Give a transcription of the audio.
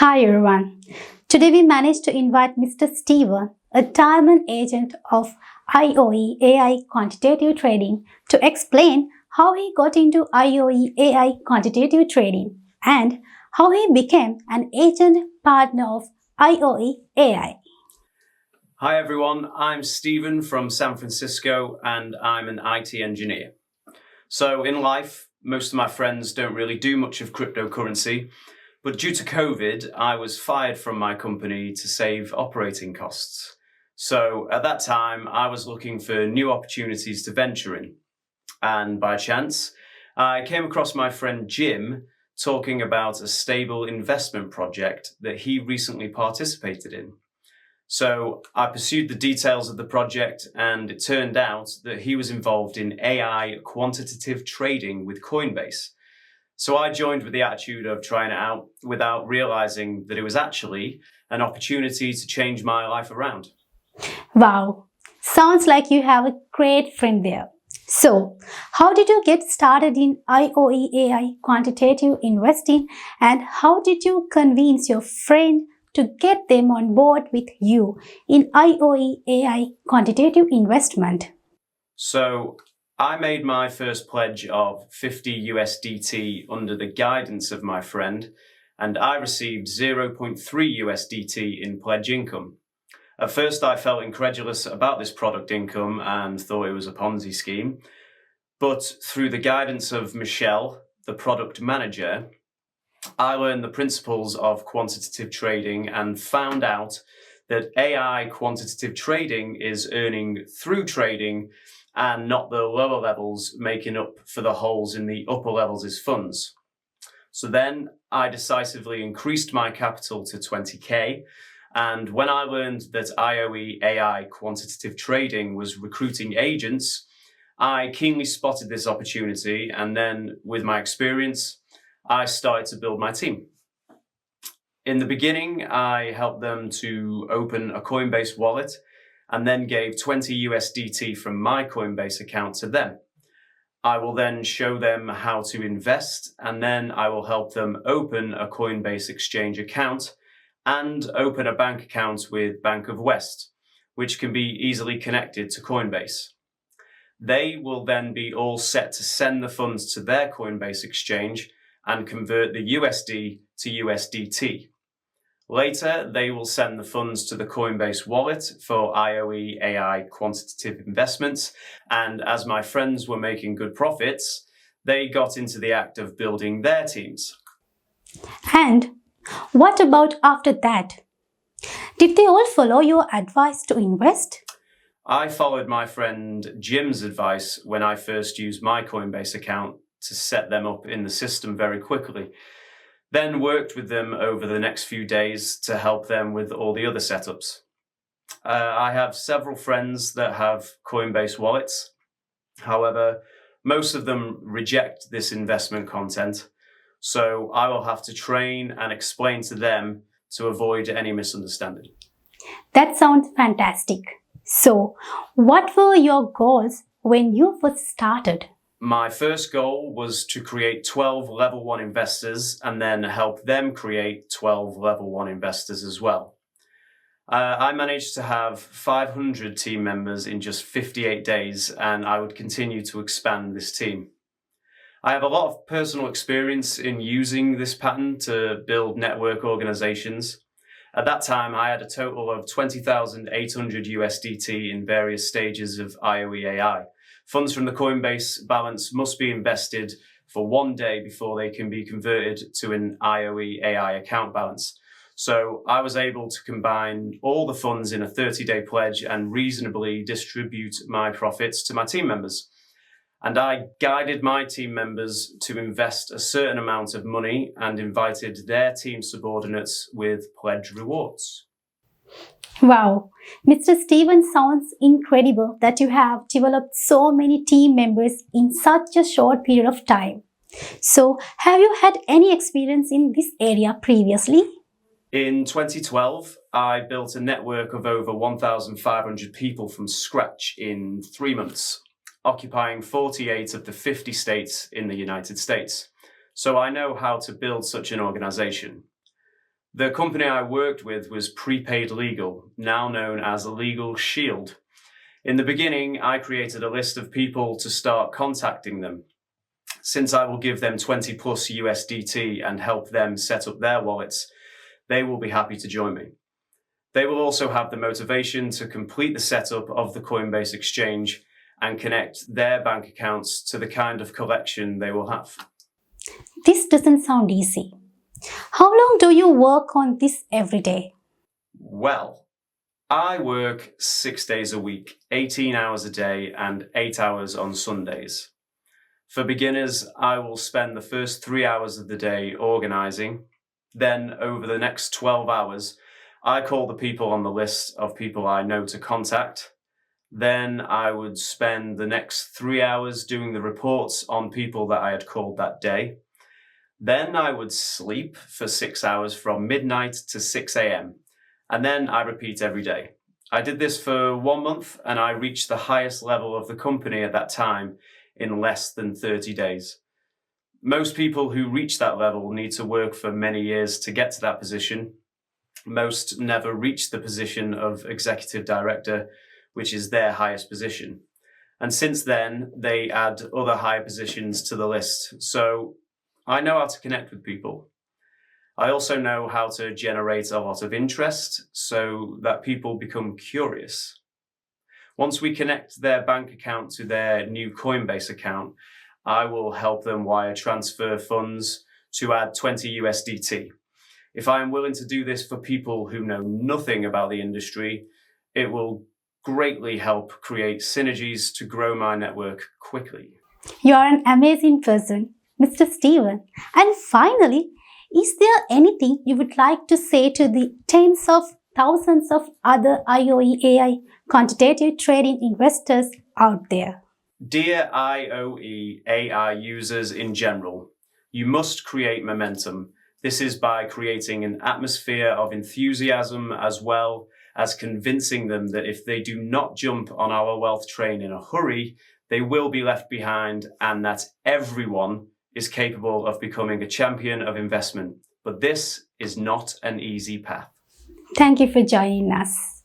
Hi everyone. Today we managed to invite Mr. Steven, a diamond agent of IoE AI quantitative trading, to explain how he got into IoE AI quantitative trading and how he became an agent partner of IoE AI. Hi everyone, I'm Stephen from San Francisco and I'm an IT engineer. So in life, most of my friends don't really do much of cryptocurrency, but due to COVID, I was fired from my company to save operating costs. So at that time, I was looking for new opportunities to venture in. And by chance, I came across my friend Jim talking about a stable investment project that he recently participated in. So I pursued the details of the project, and it turned out that he was involved in AI quantitative trading with Coinbase. So I joined with the attitude of trying it out without realizing that it was actually an opportunity to change my life around. Wow, sounds like you have a great friend there. So, how did you get started in IoE AI quantitative investing and how did you convince your friend to get them on board with you in IoE AI quantitative investment? So I made my first pledge of 50 USDT under the guidance of my friend, and I received 0.3 USDT in pledge income. At first, I felt incredulous about this product income and thought it was a Ponzi scheme. But through the guidance of Michelle, the product manager, I learned the principles of quantitative trading and found out that AI quantitative trading is earning through trading and not the lower levels making up for the holes in the upper levels' funds. So then I decisively increased my capital to 20K. And when I learned that IoE AI quantitative trading was recruiting agents, I keenly spotted this opportunity. And then with my experience, I started to build my team. In the beginning, I helped them to open a Coinbase wallet and then gave 20 USDT from my Coinbase account to them. I will then show them how to invest, and then I will help them open a Coinbase exchange account and open a bank account with Bank of West, which can be easily connected to Coinbase. They will then be all set to send the funds to their Coinbase exchange and convert the USD to USDT. Later, they will send the funds to the Coinbase wallet for IoE AI quantitative investments. And as my friends were making good profits, they got into the act of building their teams. And what about after that? Did they all follow your advice to invest? I followed my friend Jim's advice when I first used my Coinbase account to set them up in the system very quickly. Then worked with them over the next few days to help them with all the other setups. I have several friends that have Coinbase wallets. However, most of them reject this investment content. So I will have to train and explain to them to avoid any misunderstanding. That sounds fantastic. So, what were your goals when you first started? My first goal was to create 12 level 1 investors and then help them create 12 level 1 investors as well. I managed to have 500 team members in just 58 days, and I would continue to expand this team. I have a lot of personal experience in using this pattern to build network organizations. At that time, I had a total of 20,800 USDT in various stages of IoE AI. Funds from the Coinbase balance must be invested for 1 day before they can be converted to an IoE AI account balance. So I was able to combine all the funds in a 30-day pledge and reasonably distribute my profits to my team members. And I guided my team members to invest a certain amount of money and invited their team subordinates with pledge rewards. Wow, Mr. Steven, sounds incredible that you have developed so many team members in such a short period of time. So, have you had any experience in this area previously? In 2012, I built a network of over 1,500 people from scratch in 3 months, occupying 48 of the 50 states in the United States. So I know how to build such an organization. The company I worked with was Prepaid Legal, now known as Legal Shield. In the beginning, I created a list of people to start contacting them. Since I will give them 20 plus USDT and help them set up their wallets, they will be happy to join me. They will also have the motivation to complete the setup of the Coinbase exchange and connect their bank accounts to the kind of collection they will have. This doesn't sound easy. How long do you work on this every day? Well, I work 6 days a week, 18 hours a day and 8 hours on Sundays. For beginners, I will spend the first 3 hours of the day organizing. Then over the next 12 hours, I call the people on the list of people I know to contact. Then I would spend the next 3 hours doing the reports on people that I had called that day. Then I would sleep for 6 hours from midnight to 6 a.m. And then I repeat every day. I did this for 1 month and I reached the highest level of the company at that time in less than 30 days. Most people who reach that level need to work for many years to get to that position. Most never reach the position of executive director, which is their highest position. And since then, they add other higher positions to the list. So I know how to connect with people. I also know how to generate a lot of interest so that people become curious. Once we connect their bank account to their new Coinbase account, I will help them wire transfer funds to add 20 USDT. If I am willing to do this for people who know nothing about the industry, it will greatly help create synergies to grow my network quickly. You are an amazing person, Mr. Steven. And finally, is there anything you would like to say to the tens of thousands of other IoE AI quantitative trading investors out there? Dear IoE AI users in general, you must create momentum. This is by creating an atmosphere of enthusiasm as well as convincing them that if they do not jump on our wealth train in a hurry, they will be left behind and that everyone is capable of becoming a champion of investment. But this is not an easy path. Thank you for joining us.